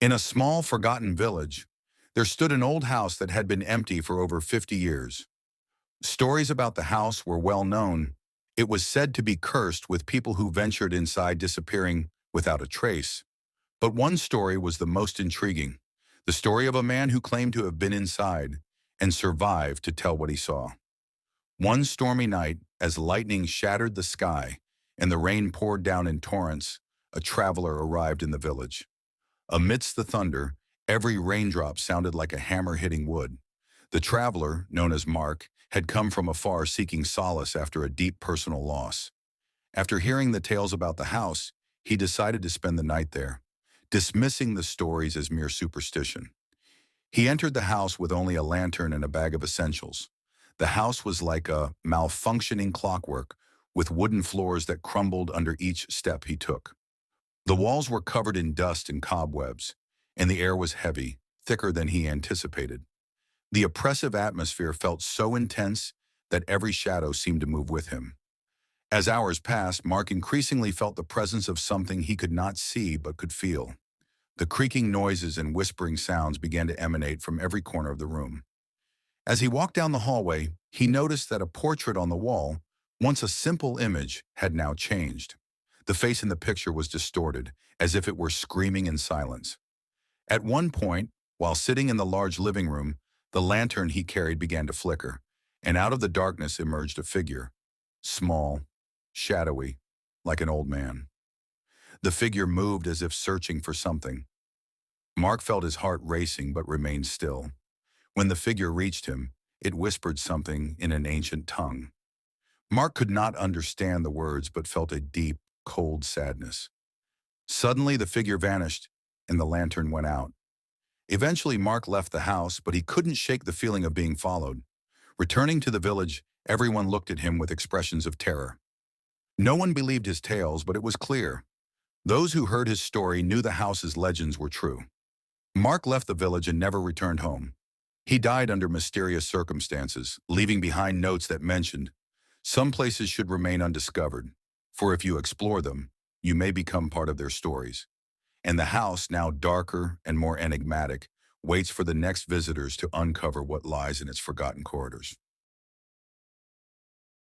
In a small, forgotten village, there stood an old house that had been empty for over 50 years. Stories about the house were well known. It was said to be cursed, with people who ventured inside disappearing without a trace. But one story was the most intriguing, the story of a man who claimed to have been inside and survived to tell what he saw. One stormy night, as lightning shattered the sky and the rain poured down in torrents, a traveler arrived in the village. Amidst the thunder, every raindrop sounded like a hammer hitting wood. The traveler, known as Mark, had come from afar seeking solace after a deep personal loss. After hearing the tales about the house, he decided to spend the night there, dismissing the stories as mere superstition. He entered the house with only a lantern and a bag of essentials. The house was like a malfunctioning clockwork, with wooden floors that crumbled under each step he took. The walls were covered in dust and cobwebs, and the air was heavy, thicker than he anticipated. The oppressive atmosphere felt so intense that every shadow seemed to move with him. As hours passed, Mark increasingly felt the presence of something he could not see but could feel. The creaking noises and whispering sounds began to emanate from every corner of the room. As he walked down the hallway, he noticed that a portrait on the wall, once a simple image, had now changed. The face in the picture was distorted, as if it were screaming in silence. At one point, while sitting in the large living room, the lantern he carried began to flicker, and out of the darkness emerged a figure, small, shadowy, like an old man. The figure moved as if searching for something. Mark felt his heart racing but remained still. When the figure reached him, it whispered something in an ancient tongue. Mark could not understand the words but felt a deep, cold sadness. Suddenly, the figure vanished, and the lantern went out. Eventually, Mark left the house, but he couldn't shake the feeling of being followed. Returning to the village, everyone looked at him with expressions of terror. No one believed his tales, but it was clear. Those who heard his story knew the house's legends were true. Mark left the village and never returned home. He died under mysterious circumstances, leaving behind notes that mentioned, "Some places should remain undiscovered, for if you explore them, you may become part of their stories." And the house, now darker and more enigmatic, waits for the next visitors to uncover what lies in its forgotten corridors.